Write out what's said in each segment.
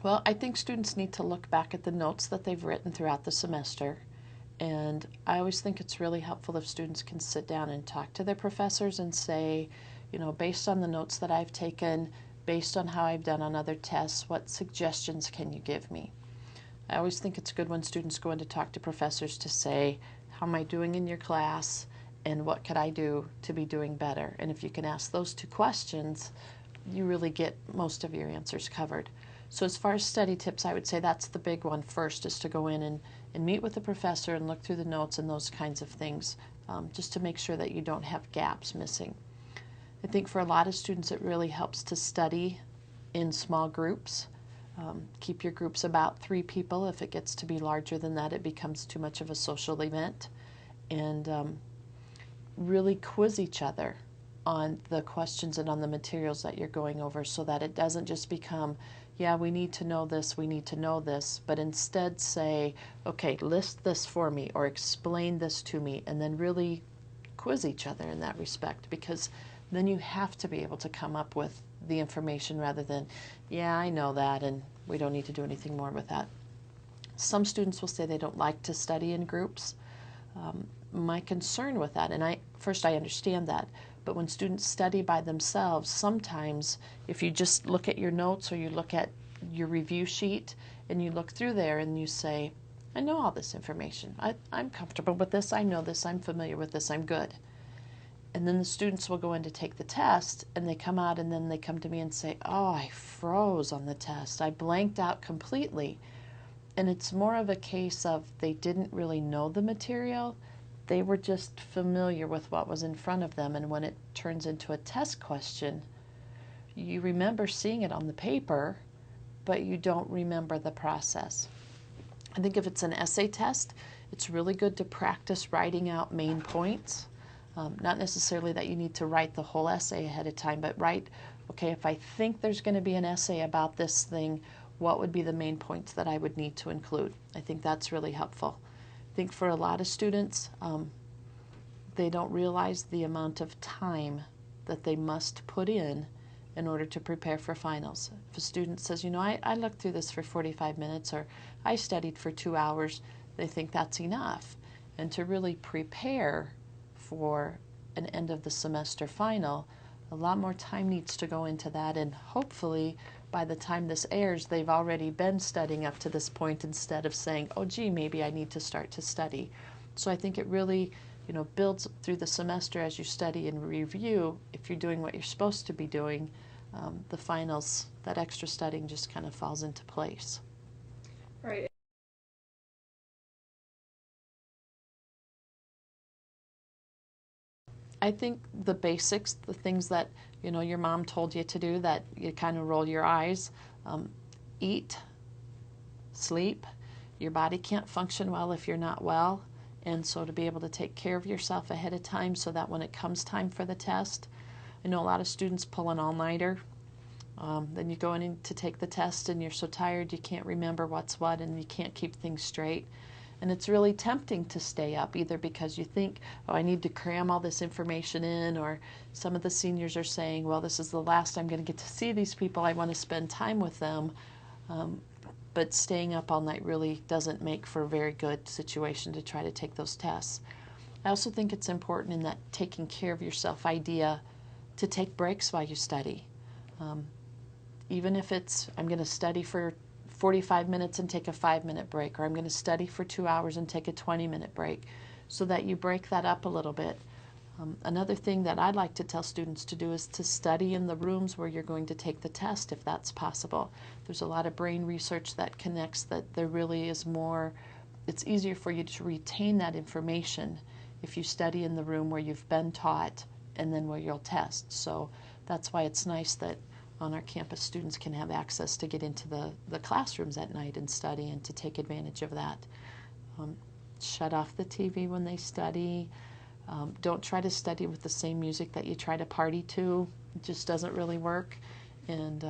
Well, I think students need to look back at the notes that they've written throughout the semester. And I always think it's really helpful if students can sit down and talk to their professors and say, you know, based on the notes that I've taken, based on how I've done on other tests, what suggestions can you give me? I always think it's good when students go in to talk to professors to say, how am I doing in your class, and what could I do to be doing better? And if you can ask those two questions, you really get most of your answers covered. So as far as study tips, I would say that's the big one first, is to go in and meet with the professor and look through the notes and those kinds of things, just to make sure that you don't have gaps missing. I think for a lot of students it really helps to study in small groups. Keep your groups about 3 people. If it gets to be larger than that, it becomes too much of a social event. And really quiz each other on the questions and on the materials that you're going over, so that it doesn't just become, yeah, we need to know this, we need to know this, but instead say, okay, list this for me or explain this to me, and then really quiz each other in that respect, because then you have to be able to come up with the information rather than, yeah, I know that and we don't need to do anything more with that. Some students will say they don't like to study in groups. My concern with that, and I understand that, but when students study by themselves, sometimes if you just look at your notes or you look at your review sheet and you look through there and you say, I know all this information, I'm comfortable with this, I know this, I'm familiar with this, I'm good. And then the students will go in to take the test and they come out and then they come to me and say, oh, I froze on the test, I blanked out completely. And it's more of a case of they didn't really know the material. They were just familiar with what was in front of them. And when it turns into a test question, you remember seeing it on the paper, but you don't remember the process. I think if it's an essay test, it's really good to practice writing out main points. Not necessarily that you need to write the whole essay ahead of time, but write, okay, if I think there's going to be an essay about this thing, what would be the main points that I would need to include? I think that's really helpful. I think for a lot of students, they don't realize the amount of time that they must put in order to prepare for finals. If a student says, you know, I looked through this for 45 minutes or I studied for 2 hours, they think that's enough. And to really prepare for an end of the semester final, a lot more time needs to go into that, and hopefully by the time this airs, they've already been studying up to this point instead of saying, oh gee, maybe I need to start to study. So I think it really, you know, builds through the semester as you study and review. If you're doing what you're supposed to be doing, the finals, that extra studying just kind of falls into place. Right. I think the basics, the things that, you know, your mom told you to do that you kind of roll your eyes, eat, sleep. Your body can't function well if you're not well. And so to be able to take care of yourself ahead of time so that when it comes time for the test, I know a lot of students pull an all-nighter. Then you go in to take the test and you're so tired you can't remember what's what and you can't keep things straight. And it's really tempting to stay up, either because you think, oh, I need to cram all this information in, or some of the seniors are saying, well, this is the last I'm going to get to see these people, I want to spend time with them. But staying up all night really doesn't make for a very good situation to try to take those tests. I also think it's important in that taking care of yourself idea to take breaks while you study. Even if it's, I'm going to study for 45 minutes and take a 5-minute break, or I'm going to study for 2 hours and take a 20-minute break, so that you break that up a little bit. Another thing that I'd like to tell students to do is to study in the rooms where you're going to take the test, if that's possible. There's a lot of brain research that connects that there really is more, it's easier for you to retain that information if you study in the room where you've been taught and then where you'll test. So that's why it's nice that on our campus students can have access to get into the classrooms at night and study, and to take advantage of that. Shut off the TV when they study. Don't try to study with the same music that you try to party to. It just doesn't really work. And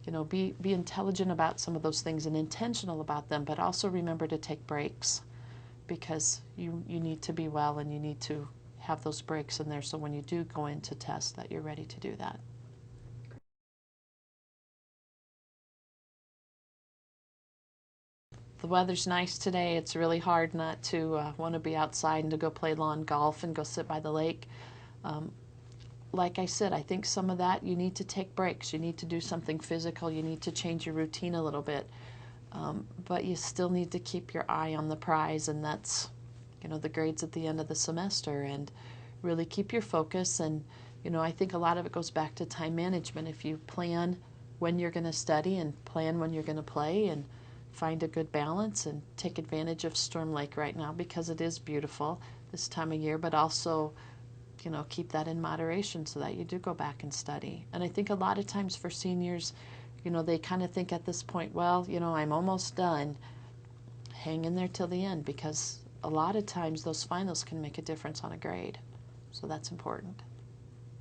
you know, be intelligent about some of those things and intentional about them, but also remember to take breaks, because you need to be well and you need to have those breaks in there so when you do go into test that you're ready to do that. the weather's nice today, it's really hard not to want to be outside and to go play lawn golf and go sit by the lake. Like I said, I think some of that you need to take breaks. You need to do something physical. You need to change your routine a little bit. But you still need to keep your eye on the prize, and that's, the grades at the end of the semester, and really keep your focus. And, I think a lot of it goes back to time management. If you plan when you're going to study and plan when you're going to play and find a good balance and take advantage of Storm Lake right now because it is beautiful this time of year, but also keep that in moderation so that you do go back and study. And I think a lot of times for seniors, they kind of think at this point, well, I'm almost done. Hang in there till the end, because a lot of times those finals can make a difference on a grade. So that's important.